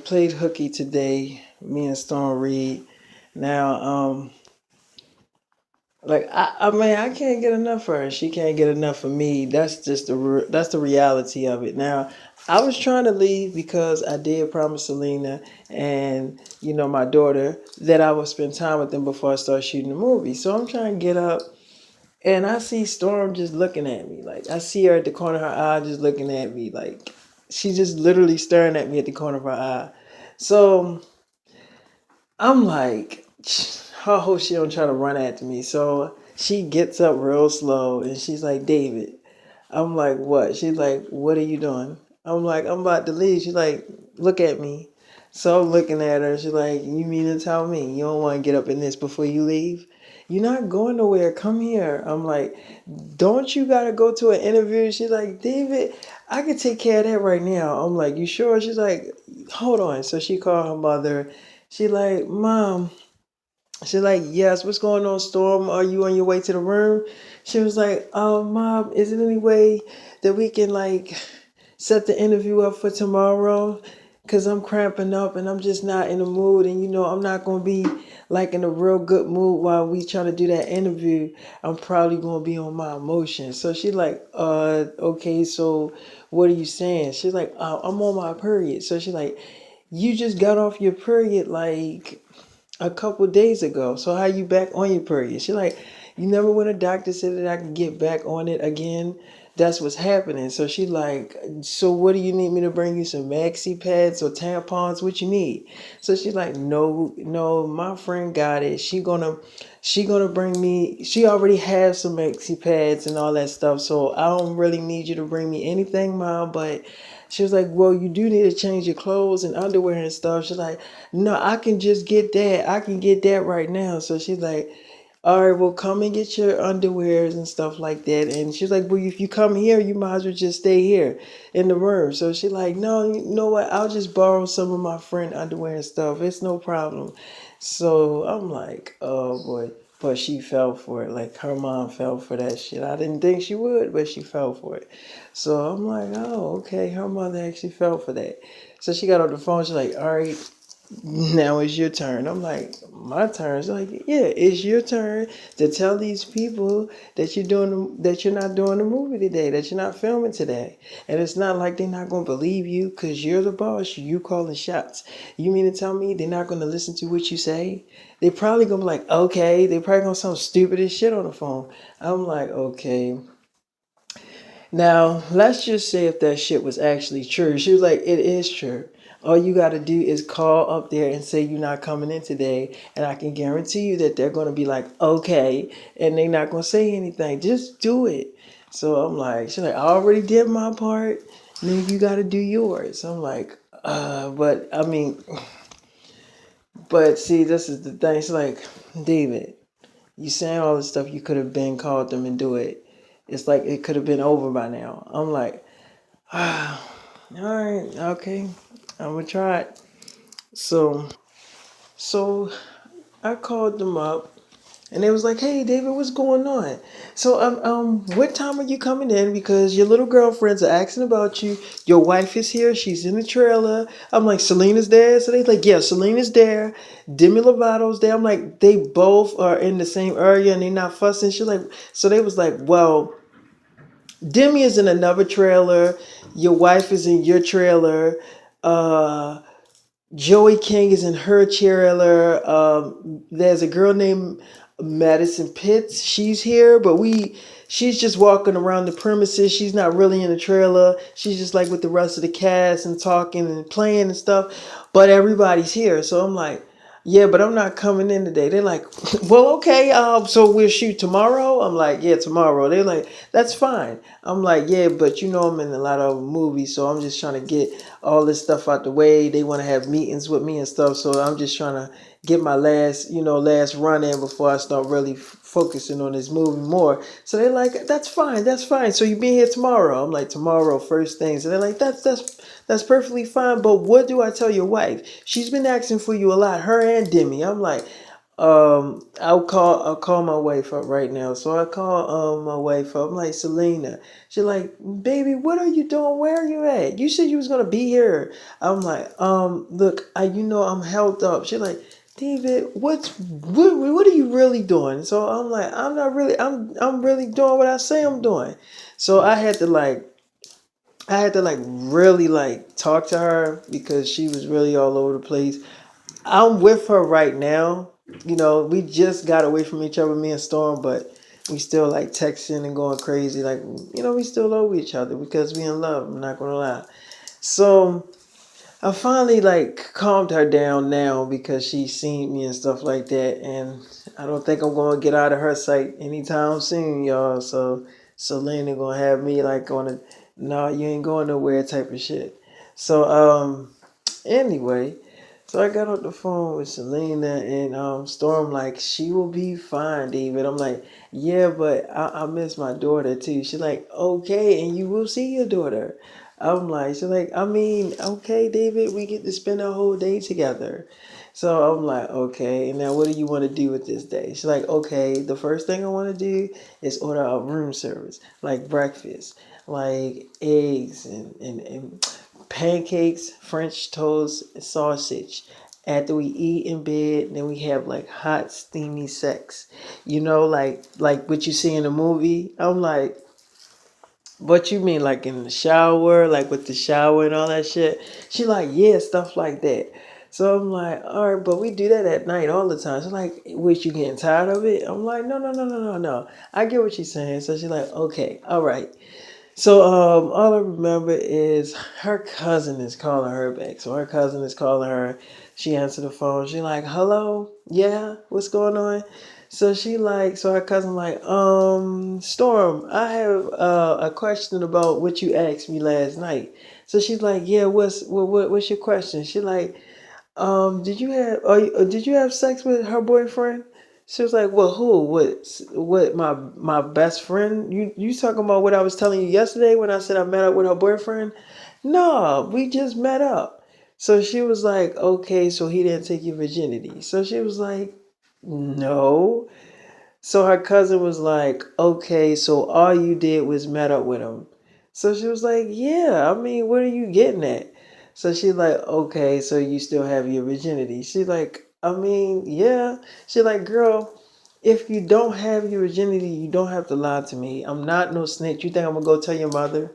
played hooky today, me and Storm Reid. Now, I mean, I can't get enough of her. She can't get enough of me. That's just that's the reality of it. Now, I was trying to leave because I did promise Selena and my daughter that I would spend time with them before I start shooting the movie. So I'm trying to get up, and I see Storm just looking at me. Like I see her at the corner of her eye, just looking at me. Like she's just literally staring at me at the corner of her eye. So I'm like, I hope she don't try to run after me. So she gets up real slow and she's like, David. I'm like, what? She's like, what are you doing? I'm like, I'm about to leave. She's like, look at me. So I'm looking at her. She's like, you mean to tell me you don't want to get up in this before you leave? You're not going nowhere. Come here. I'm like, don't you gotta go to an interview? She's like, David, I can take care of that right now. I'm like, you sure? She's like, hold on. So she called her mother. She like, Mom. She's like, yes, what's going on, Storm? Are you on your way to the room? She was like, Mom, is there any way that we can like set the interview up for tomorrow? Cause I'm cramping up and I'm just not in the mood, and I'm not gonna be like in a real good mood while we trying to do that interview. I'm probably gonna be on my emotions. So she like, okay, so what are you saying? She's like, I'm on my period. So she's like, you just got off your period like a couple days ago. So how you back on your period? She like, you never when a doctor said that I could get back on it again. That's what's happening. So she like, so what do you need me to bring you some maxi pads or tampons? What you need? So she's like, no, no, my friend got it. She gonna bring me. She already has some maxi pads and all that stuff. So I don't really need you to bring me anything, Mom. But she was like, well, you do need to change your clothes and underwear and stuff. She's like, no, I can just get that. I can get that right now. So she's like, all right, well, come and get your underwears and stuff like that. And she's like, well, if you come here, you might as well just stay here in the room. So she's like, no, you know what? I'll just borrow some of my friend underwear and stuff. It's no problem. So I'm like, oh boy. But she fell for it. Like her mom fell for that shit. I didn't think she would, but she fell for it. So I'm like, oh, okay. Her mother actually fell for that. So she got on the phone. She's like, all right, now it's your turn. I'm like, my turn. She's like, yeah, it's your turn to tell these people that you're not doing the movie today, that you're not filming today. And it's not like they're not gonna believe you because you're the boss. You calling shots. You mean to tell me they're not gonna listen to what you say? They probably gonna be like, okay. They probably gonna sound stupid as shit on the phone. I'm like, okay. Now, let's just say if that shit was actually true. She was like, it is true. All you got to do is call up there and say you're not coming in today. And I can guarantee you that they're going to be like, okay. And they're not going to say anything. Just do it. So I'm like, she's like, I already did my part. Now you got to do yours. I'm like, but I mean, but see, this is the thing. It's like, David, you saying all this stuff, you could have been called them and do it. It's like it could have been over by now. I'm like, ah, all right, okay, I'm gonna try it. So I called them up, and they was like, "Hey, David, what's going on?" So what time are you coming in? Because your little girlfriends are asking about you. Your wife is here. She's in the trailer. I'm like, Selena's there. So they like, yeah, Selena's there. Demi Lovato's there. I'm like, they both are in the same area and they not fussing. She's like, so they was like, well, Demi is in another trailer. Your wife is in your trailer. Uh, Joey King is in her trailer. There's a girl named Madison Pitts. She's here, but she's just walking around the premises. She's not really in the trailer. She's just like with the rest of the cast and talking and playing and stuff. But everybody's here. So I'm like, yeah, but I'm not coming in today. They're like, well, okay, so we'll shoot tomorrow. I'm like, yeah, tomorrow. They're like, that's fine. I'm like, yeah, but I'm in a lot of movies, so I'm just trying to get all this stuff out the way. They want to have meetings with me and stuff, so I'm just trying to get my last run in before I start really focusing on this movie more. So they're like, that's fine, that's fine. So you be here tomorrow? I'm like, tomorrow, first thing. So they're like, that's perfectly fine. But what do I tell your wife? She's been asking for you a lot, her and Demi. I'm like, I'll call my wife up right now. So I call my wife up. I'm like, Selena. She's like, baby, what are you doing? Where are you at? You said you was gonna be here. I'm like, look, I'm held up. She's like, David, what are you really doing? So I'm like, I'm not really, I'm really doing what I say I'm doing. So I had to really talk to her because she was really all over the place. I'm with her right now. We just got away from each other, me and Storm, but we still texting and going crazy. We still love each other because we in love. I'm not gonna lie. So I finally calmed her down now because she's seen me and stuff like that, and I don't think I'm gonna get out of her sight anytime soon, y'all. So Selena gonna have me on a no, you ain't going nowhere type of shit. So anyway. So I got off the phone with Selena and Storm she will be fine, David. I'm like, yeah, but I miss my daughter too. She's like, okay, and you will see your daughter. She's like, I mean, okay, David, we get to spend a whole day together. So I'm like, okay, now what do you want to do with this day? She's like, okay, the first thing I want to do is order a room service, like breakfast, like eggs and pancakes, French toast, sausage. After we eat in bed, then we have hot, steamy sex. Like what you see in the movie. I'm like, what you mean, in the shower, with the shower and all that shit? She like, yeah, stuff like that. So I'm like, all right, but we do that at night all the time. She's like, which you getting tired of it? I'm like, no, no, no, no, no, no. I get what she's saying. So she's like, okay, all right. So all I remember is her cousin is calling her back. So her cousin is calling her. She answered the phone. She like, hello, yeah, what's going on? So her cousin Storm, I have a question about what you asked me last night. So she's like, yeah, what's your question? She like, did you have sex with her boyfriend? She was like, well, who? What? My best friend? You talking about what I was telling you yesterday when I said I met up with her boyfriend? No, we just met up. So she was like, okay, so he didn't take your virginity. So she was like, no. So her cousin was like, okay, so all you did was met up with him. So she was like, yeah, I mean, what are you getting at? So she's like, okay, so you still have your virginity. She's like, I mean, yeah. She's like, girl, if you don't have your virginity, you don't have to lie to me. I'm not no snitch. You think I'm gonna go tell your mother?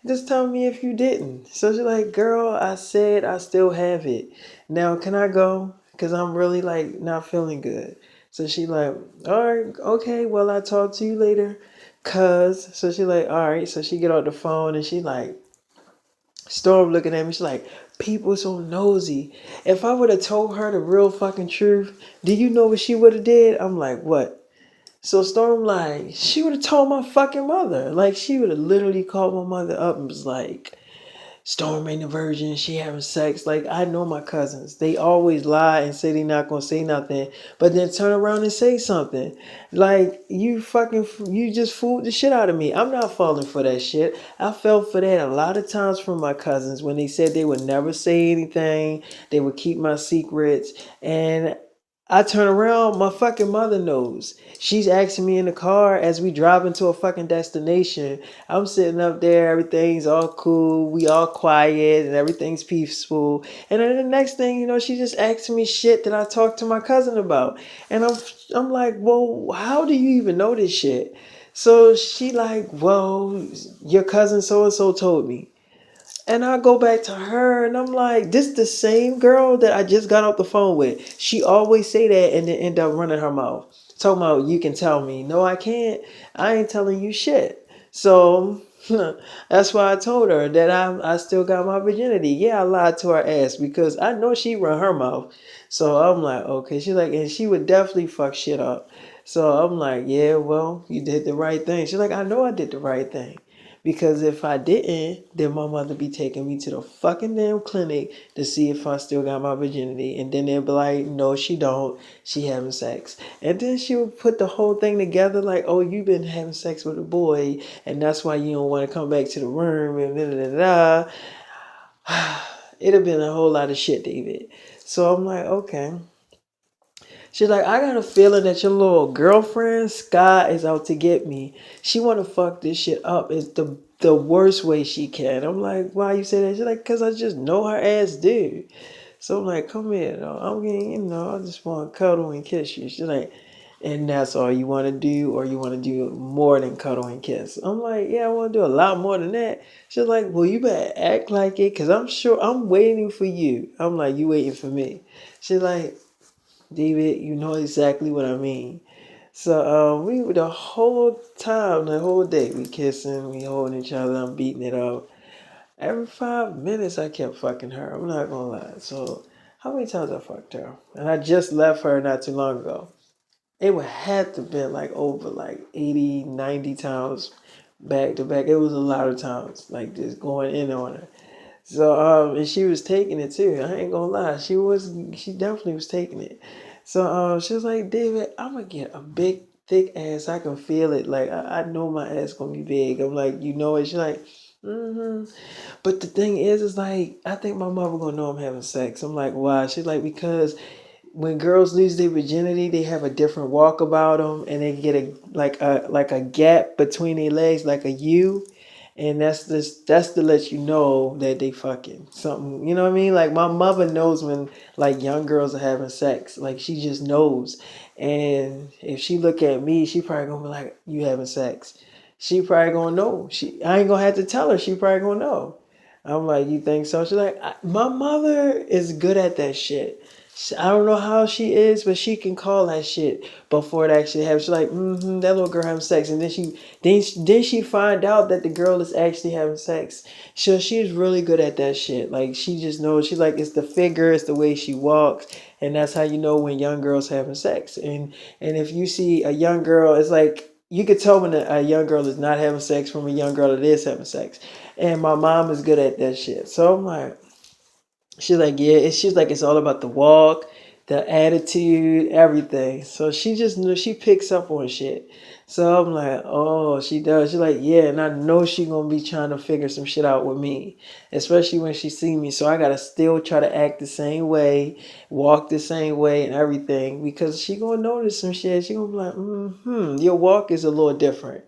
Just tell me if you didn't. So she's like, girl, I said I still have it. Now can I go? Cause I'm really not feeling good. So she like, all right, okay, well I'll talk to you later. Cause so she like, all right. So she get off the phone and she like, Storm looking at me. She's like, people so nosy. If I would have told her the real fucking truth, do you know what she would have did? I'm like, what? So Storm she would have told my fucking mother. She would have literally called my mother up and was like, Storm ain't a virgin. She having sex. I know my cousins. They always lie and say they not gonna say nothing, but then turn around and say something. You just fooled the shit out of me. I'm not falling for that shit. I fell for that a lot of times from my cousins when they said they would never say anything. They would keep my secrets, and I turn around, my fucking mother knows. She's asking me in the car as we drive into a fucking destination. I'm sitting up there, everything's all cool, we all quiet, and everything's peaceful. And then the next thing you know, she just asking me shit that I talked to my cousin about. And I'm like, well, how do you even know this shit? So she like, well, your cousin so and so told me. And I go back to her and I'm like, this the same girl that I just got off the phone with. She always say that and then end up running her mouth. Talking about you can tell me. No, I can't. I ain't telling you shit. So that's why I told her that I still got my virginity. Yeah, I lied to her ass because I know she run her mouth. So I'm like, okay. She's like, and she would definitely fuck shit up. So I'm like, yeah, well, you did the right thing. She's like, I know I did the right thing. Because if I didn't, then my mother be taking me to the fucking damn clinic to see if I still got my virginity. And then they'll be like, no, she don't. She having sex. And then she would put the whole thing together like, oh, you been having sex with a boy. And that's why you don't want to come back to the room. And da da da da. It'd have been a whole lot of shit, David. So I'm like, okay. She's like, I got a feeling that your little girlfriend Sky is out to get me. She want to fuck this shit up. It's the worst way she can. I'm like, why you say that? She's like, cause I just know her ass dude. So I'm like, come here, though. I'm getting, I just want to cuddle and kiss you. She's like, and that's all you want to do, or you want to do more than cuddle and kiss? I'm like, yeah, I want to do a lot more than that. She's like, well, you better act like it, cause I'm sure I'm waiting for you. I'm like, you waiting for me? She's like, David, you know exactly what I mean. So we the whole time, the whole day, we kissing, we holding each other, I'm beating it up. Every 5 minutes, I kept fucking her. I'm not gonna lie. So how many times I fucked her? And I just left her not too long ago. It would have to been like over like 80, 90 times back to back. It was a lot of times, like just going in on her. So and she was taking it too. I ain't gonna lie. She definitely was taking it. So she was like, David, I'm gonna get a big thick ass. I can feel it. Like I know my ass gonna be big. I'm like, you know it. She's like, mm-hmm. But the thing is like, I think my mother gonna know I'm having sex. I'm like, why? She's like, because when girls lose their virginity, they have a different walk about them, and they get a gap between their legs, like a U, and that's to let you know that they fucking something. You know what I mean? Like my mother knows when like young girls are having sex, like she just knows, and if she look at me, she probably gonna be like, "You having sex?" She probably gonna know. I ain't gonna have to tell her. She probably gonna know. I'm like, you think so? She's like, my mother is good at that shit. I don't know how she is, but she can call that shit before it actually happens. She's like, that little girl having sex, and then she find out that the girl is actually having sex. So she's really good at that shit. Like she just knows. She's like, it's the figure, it's the way she walks, and that's how you know when young girls having sex. And if you see a young girl, it's like you could tell when a young girl is not having sex from a young girl that is having sex. And my mom is good at that shit. So I'm like, she's like, yeah, she's like, it's all about the walk, the attitude, everything. So she just knew she picks up on shit. So I'm like, oh, she does. She's like, yeah, and I know she gonna be trying to figure some shit out with me, especially when she see me. So I gotta still try to act the same way, walk the same way, and everything because she gonna notice some shit. She gonna be like, your walk is a little different.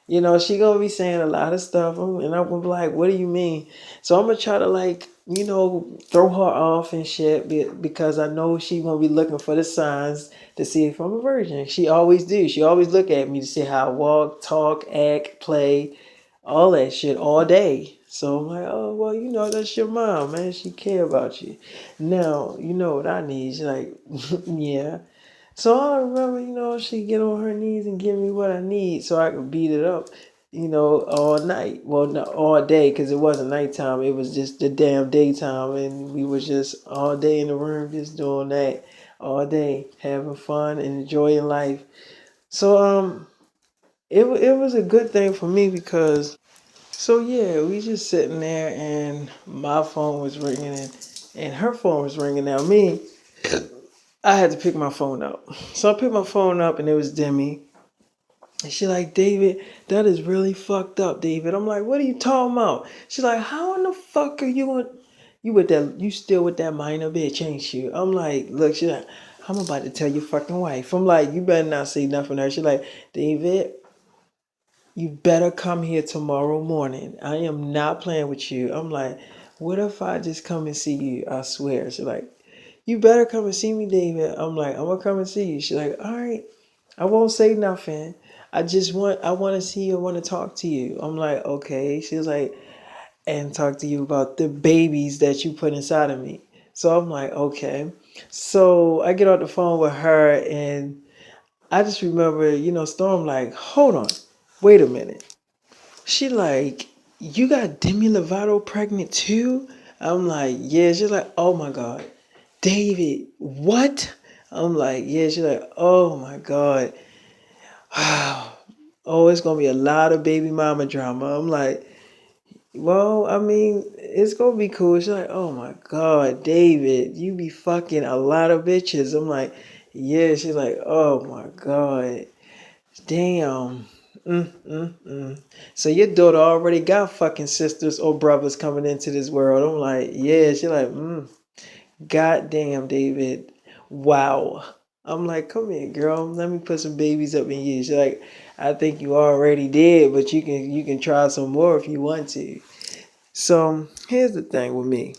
She gonna be saying a lot of stuff, and I'm gonna be like, "What do you mean?" So I'm gonna try to like, throw her off and shit because I know she gonna be looking for the signs to see if I'm a virgin. She always do. She always look at me to see how I walk, talk, act, play, all that shit all day. So I'm like, oh well, that's your mom, man. She care about you. Now you know what I need. She's like, yeah. So I remember, she get on her knees and give me what I need so I could beat it up, all night. Well, not all day because it wasn't nighttime. It was just the damn daytime, and we was just all day in the room just doing that all day, having fun and enjoying life. So it was a good thing for me because so yeah, we just sitting there and my phone was ringing and her phone was ringing. Now me. I had to pick my phone up. So I picked my phone up and it was Demi. And she like, David, that is really fucked up, David. I'm like, what are you talking about? She's like, how in the fuck are you going you still with that minor bitch, ain't you? I'm like, look, she's like, I'm about to tell your fucking wife. I'm like, you better not say nothing to her. She's like, David, you better come here tomorrow morning. I am not playing with you. I'm like, what if I just come and see you? I swear. She's like, you better come and see me, David. I'm like, I'm gonna come and see you. She's like, all right, I won't say nothing. I want to see you. I want to talk to you. I'm like, okay. She's like, and talk to you about the babies that you put inside of me. So I'm like, okay. So I get on the phone with her and I just remember, Storm like, hold on, wait a minute. She like, you got Demi Lovato pregnant too? I'm like, yeah. She's like, oh my God. David, what? I'm like, yeah. She's like, oh my God. Wow. Oh, it's gonna be a lot of baby mama drama. I'm like, well, I mean, it's gonna be cool. She's like, oh my God, David, you be fucking a lot of bitches. I'm like, yeah. She's like, oh my God. Damn. So your daughter already got fucking sisters or brothers coming into this world. I'm like, yeah. She's like, God damn, David. Wow. I'm like, come here, girl. Let me put some babies up in you. She's like, I think you already did, but you can try some more if you want to. So here's the thing with me.